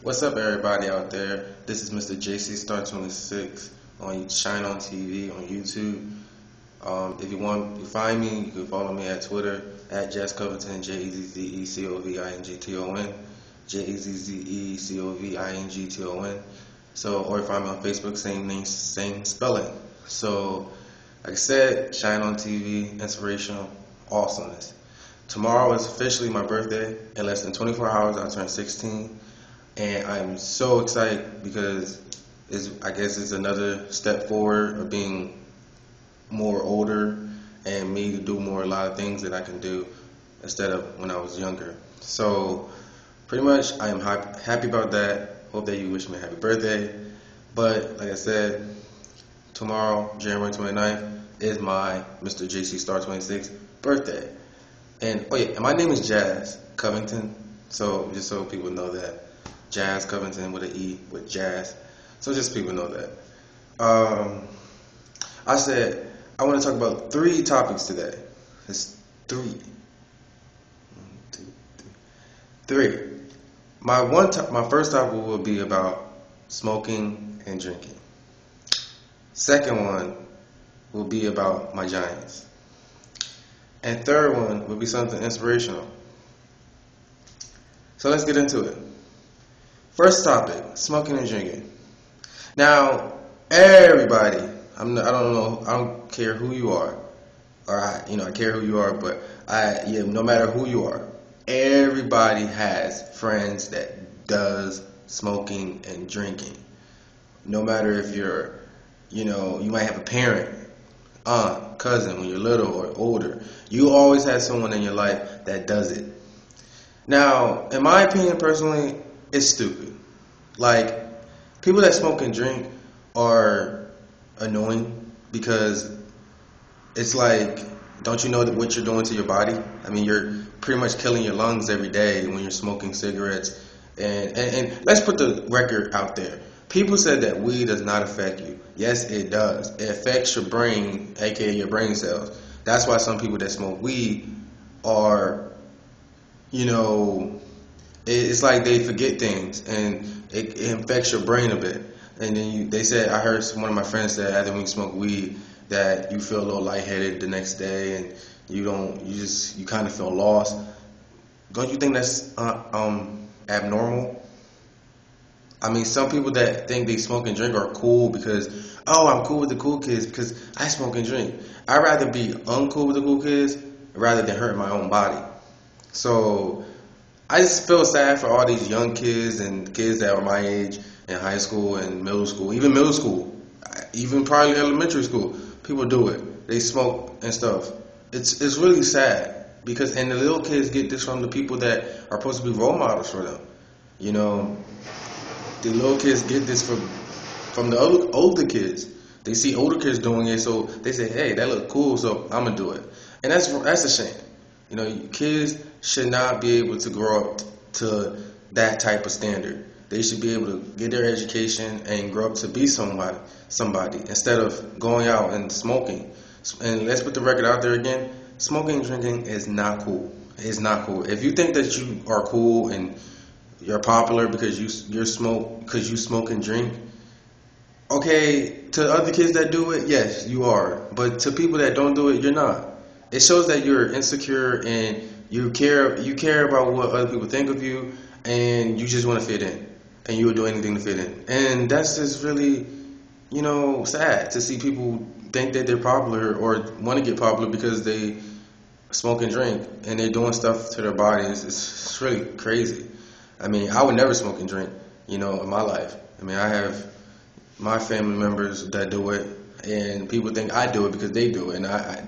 What's up, everybody out there? This is Mr. JC Star 26 on ShineOnTv on YouTube. If you want to find me, you can follow me at Twitter at Jazz Covington, JEZZECOVINGTON, JEZZECOVINGTON. So, or find me on Facebook, same name, same spelling. So, like I said, ShineOnTV, inspirational awesomeness. Tomorrow is officially my birthday. In less than 24 hours, I'll turn 16. And I'm so excited because I guess it's another step forward of being more older and me to do a lot of things that I can do instead of when I was younger. So pretty much I am happy about that. Hope that you wish me a happy birthday. But like I said, tomorrow, January 29th, is my Mr. JC Star 26 birthday. And oh yeah, and my name is Jazz Covington. So just so people know that. Jazz Covington with an E with Jazz. So just people know that. I said I want to talk about 3 topics today. It's 3. 1, 2, 3. 3. My first topic will be about smoking and drinking. Second one will be about my Giants. And third one will be something inspirational. So let's get into it. First topic, smoking and drinking. Now, everybody, I don't care who you are, I care who you are, but no matter who you are, everybody has friends that does smoking and drinking. No matter if you're, you might have a parent, aunt, cousin when you're little or older. You always have someone in your life that does it. Now, in my opinion, personally, it's stupid. Like, people that smoke and drink are annoying because it's like, don't you know what you're doing to your body? I mean, you're pretty much killing your lungs every day when you're smoking cigarettes. And let's put the record out there. People said that weed does not affect you. Yes, it does. It affects your brain, aka your brain cells. That's why some people that smoke weed are, it's like they forget things and it infects your brain a bit. And then they said, I heard one of my friends say after when you smoke weed that you feel a little lightheaded the next day and you kind of feel lost. Don't you think that's abnormal? I mean, some people that think they smoke and drink are cool because, I'm cool with the cool kids because I smoke and drink. I'd rather be uncool with the cool kids rather than hurt my own body. So I just feel sad for all these young kids and kids that are my age in high school and middle school, even probably elementary school. People do it. They smoke and stuff. It's really sad because the little kids get this from the people that are supposed to be role models for them. The little kids get this from the older kids. They see older kids doing it, so they say, "Hey, that look cool, so I'm gonna do it." And that's a shame. Kids should not be able to grow up to that type of standard. They should be able to get their education and grow up to be somebody instead of going out and smoking. And let's put the record out there again. Smoking and drinking is not cool. It's not cool. If you think that you are cool and you're popular because you smoke and drink, okay, to other kids that do it, yes, you are. But to people that don't do it, you're not. It shows that you're insecure and you care about what other people think of you, and you just want to fit in, and you will do anything to fit in. And that's just really, sad to see people think that they're popular or want to get popular because they smoke and drink and they're doing stuff to their bodies. It's really crazy. I mean, I would never smoke and drink, in my life. I mean, I have my family members that do it, and people think I do it because they do it, and I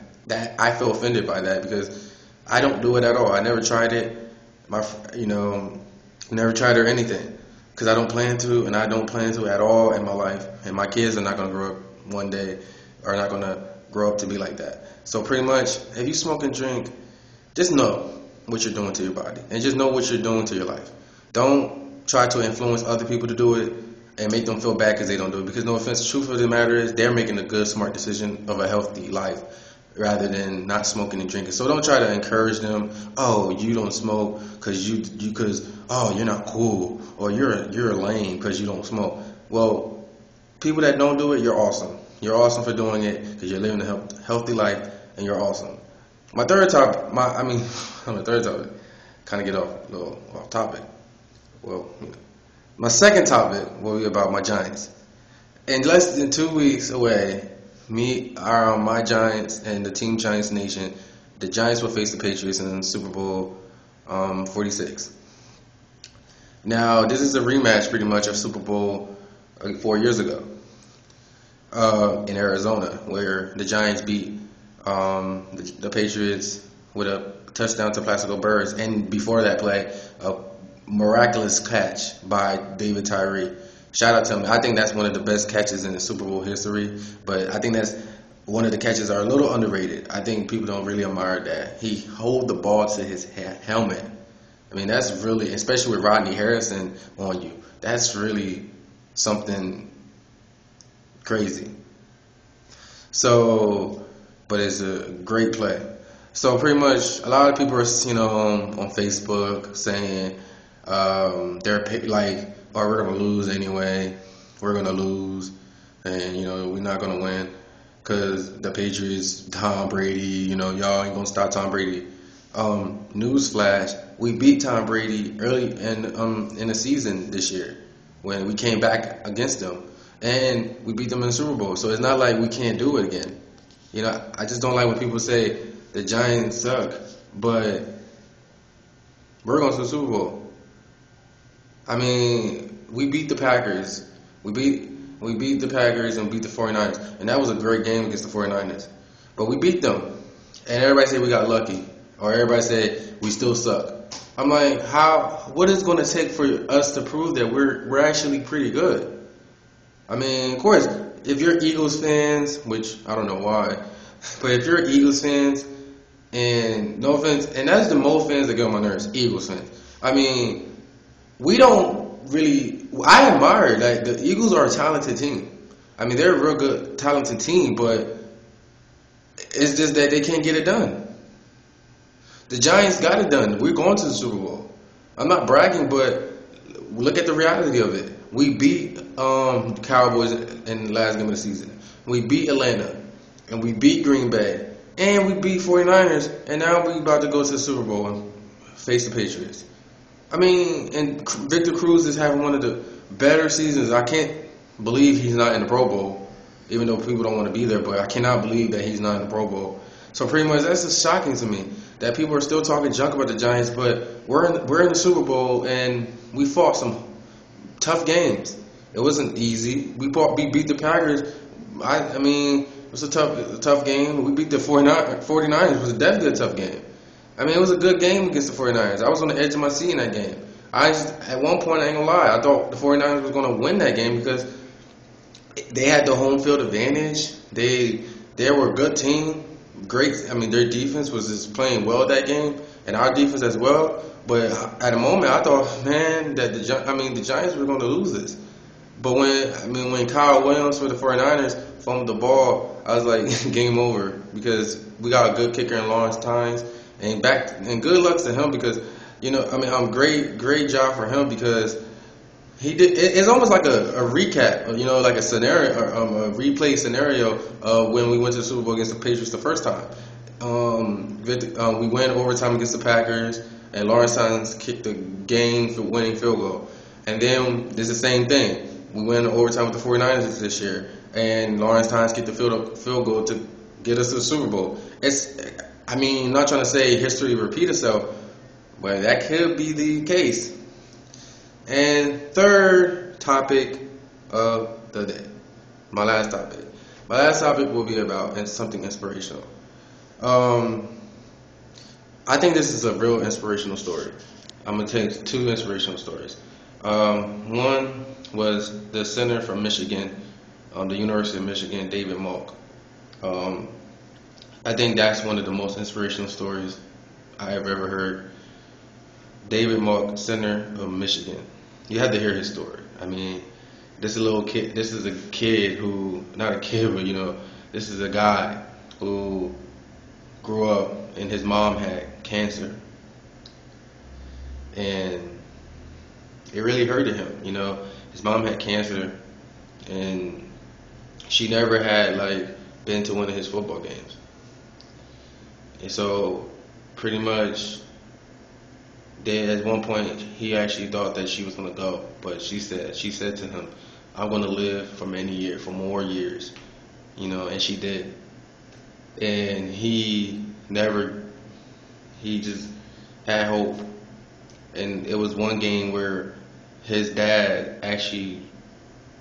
feel offended by that because I don't do it at all. I never tried it. Never tried or anything because I don't plan to, and I don't plan to at all in my life. And my kids are not going to grow up one day, are not going to grow up to be like that. So pretty much, if you smoke and drink, just know what you're doing to your body, and just know what you're doing to your life. Don't try to influence other people to do it and make them feel bad because they don't do it. Because no offense, the truth of the matter is they're making a good, smart decision of a healthy life. rather than not smoking and drinking. So don't try to encourage them. Oh, you don't smoke because you're not cool, or you're lame because you don't smoke. Well, people that don't do it, you're awesome. You're awesome for doing it because you're living a healthy life, and you're awesome. My third topic, on the third topic, kind of get a little off topic. Well, my second topic will be about my Giants. In less than 2 weeks away, my Giants and the Team Giants Nation, the Giants will face the Patriots in Super Bowl 46. Now, this is a rematch pretty much of Super Bowl 4 years ago in Arizona, where the Giants beat the Patriots with a touchdown to Plaxico Burress, and before that play, a miraculous catch by David Tyree. Shout out to him. I think that's one of the best catches in the Super Bowl history, but I think that's one of the catches are a little underrated. I think people don't really admire that. He hold the ball to his helmet. I mean, that's really, especially with Rodney Harrison on you, that's really something crazy. So, but it's a great play. So pretty much, a lot of people are, on Facebook saying they're like, "Oh, we're gonna lose anyway. We're gonna lose, and we're not gonna win because the Patriots, Tom Brady. Y'all ain't gonna stop Tom Brady." Newsflash: we beat Tom Brady early in the season this year when we came back against them, and we beat them in the Super Bowl. So it's not like we can't do it again. I just don't like when people say the Giants suck, but we're going to the Super Bowl. I mean, we beat the Packers. We beat the Packers and beat the 49ers, and that was a great game against the 49ers. But we beat them, and everybody said we got lucky, or everybody said we still suck. I'm like, what is it going to take for us to prove that we're actually pretty good? I mean, of course, if you're Eagles fans, which I don't know why, but if you're Eagles fans, and no offense, and that's the most fans that get on my nerves, Eagles fans. I mean, we don't really, I admire that the Eagles are a talented team. I mean, they're a real good, talented team, but it's just that they can't get it done. The Giants got it done. We're going to the Super Bowl. I'm not bragging, but look at the reality of it. We beat Cowboys in the last game of the season. We beat Atlanta, and we beat Green Bay, and we beat 49ers, and now we about to go to the Super Bowl and face the Patriots. I mean, and Victor Cruz is having one of the better seasons. I can't believe he's not in the Pro Bowl, even though people don't want to be there, but I cannot believe that he's not in the Pro Bowl. So pretty much that's just shocking to me that people are still talking junk about the Giants, but we're in the Super Bowl, and we fought some tough games. It wasn't easy. We beat the Packers. I mean, it was a tough game. We beat the 49ers. It was definitely a tough game. I mean, it was a good game against the 49ers. I was on the edge of my seat in that game. At one point, I ain't gonna lie, I thought the 49ers was gonna win that game because they had the home field advantage. They were a good team. Great. I mean, their defense was just playing well that game, and our defense as well. But at the moment, I thought, man, that the Giants were going to lose this. But when Kyle Williams for the 49ers fumbled the ball, I was like, game over, because we got a good kicker in Lawrence Tynes, and good luck to him because great job for him because he did. It's almost like a recap, like a scenario, a replay scenario of when we went to the Super Bowl against the Patriots the first time. We went overtime against the Packers, and Lawrence Tynes kicked the game-winning field goal. And then it's the same thing. We went overtime with the 49ers this year, and Lawrence Tynes kicked the field goal to get us to the Super Bowl. I'm not trying to say history repeat itself, but that could be the case. And third topic of the day, my last topic. My last topic will be about something inspirational. I think this is a real inspirational story. I'm going to take two inspirational stories. One was the center from Michigan, the University of Michigan, David Malk. I think that's one of the most inspirational stories I have ever heard. David Malk, center of Michigan. You have to hear his story. I mean, this is a kid who, not a kid, but this is a guy who grew up and his mom had cancer, and it really hurted him. You know, his mom had cancer, and she never had like been to one of his football games, and so pretty much, at one point he actually thought that she was gonna go, but she said to him, "I'm gonna live for for more years," you know, and she did, and he just had hope. And it was one game where his dad actually,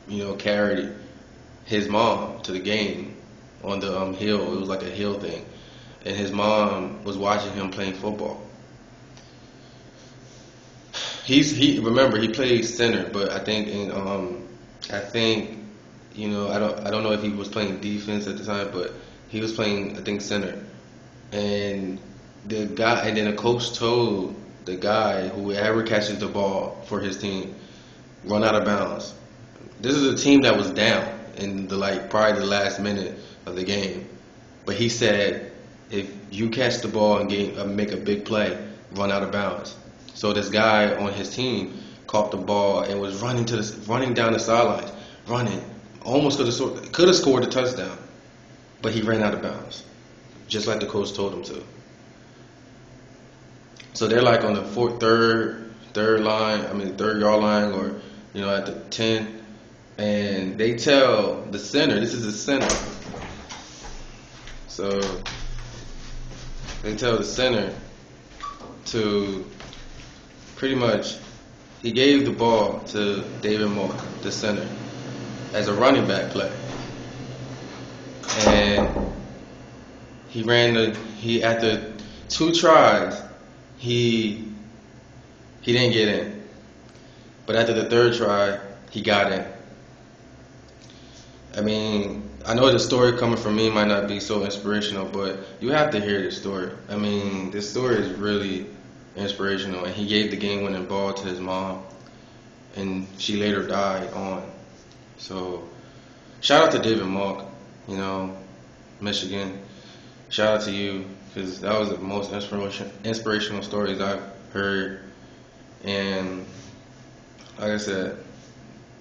you know, carried his mom to the game on the hill. It was like a hill thing, and his mom was watching him playing football. Remember, he played center, but I think you know, I don't know if he was playing defense at the time, but he was playing, I think, center. And then the coach told the guy, whoever catches the ball for his team, run out of bounds. This is a team that was down in probably the last minute of the game, but he said, if you catch the ball and make a big play, run out of bounds. So this guy on his team caught the ball and was running down the sidelines, almost could have scored a touchdown, but he ran out of bounds, just like the coach told him to. So they're like on the third yard line, or you know, at the 10, and they tell the center, this is the center. So they tell the center to pretty much, he gave the ball to David Moore, the center, as a running back play, and after 2 tries. He didn't get in, but after the 3rd try, he got in. I mean, I know the story coming from me might not be so inspirational, but you have to hear this story. I mean, this story is really inspirational, and he gave the game-winning ball to his mom, and she later died on. So, shout out to David Malk, you know, Michigan. Shout out to you, because that was the most inspirational stories I've heard. And like I said,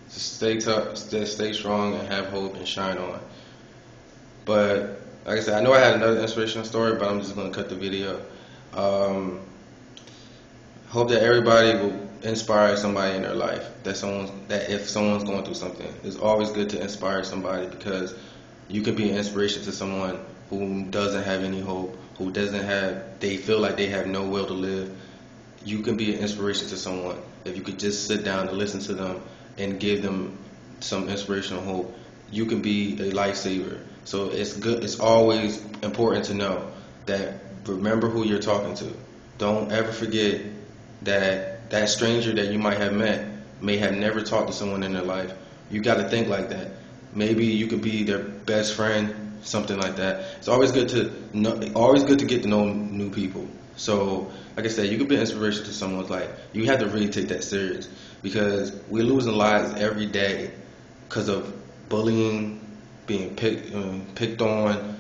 just stay tough, stay strong, and have hope, and shine on. But like I said, I know I had another inspirational story, but I'm just going to cut the video. Hope that everybody will inspire somebody in their life. That if someone's going through something, it's always good to inspire somebody, because you can be an inspiration to someone who doesn't have any hope, they feel like they have no will to live. You can be an inspiration to someone if you could just sit down and listen to them and give them some inspirational hope. You can be a lifesaver. So it's always important to know that, remember who you're talking to. Don't ever forget that stranger that you might have met may have never talked to someone in their life. You got to think like that. Maybe you could be their best friend, something like that. It's always good to get to know new people. So, like I said, you could be an inspiration to someone's life. You have to really take that serious, because we're losing lives every day because of bullying, being picked on,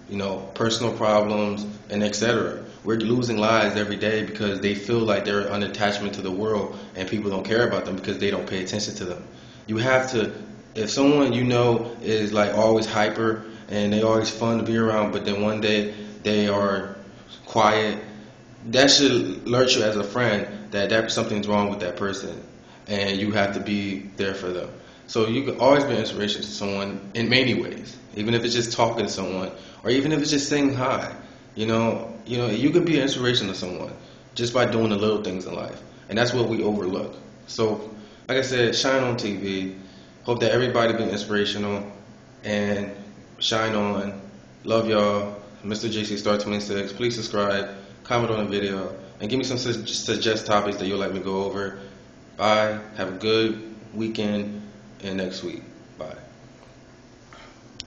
you know, personal problems, and etc. We're losing lives every day because they feel like they're an attachment to the world, and people don't care about them because they don't pay attention to them. You have to, if someone you know is like always hyper and they always fun to be around, but then one day they are quiet, that should alert you as a friend that something's wrong with that person, and you have to be there for them. So you can always be an inspiration to someone in many ways, even if it's just talking to someone, or even if it's just saying hi. You know, you can be an inspiration to someone just by doing the little things in life, and that's what we overlook. So, like I said, shine on TV. Hope that everybody be inspirational and shine on. Love y'all. Mr. JC Star 26. Please subscribe, comment on the video, and give me some suggest topics that you'll like me to go over. Bye. Have a good weekend, and next week. Bye.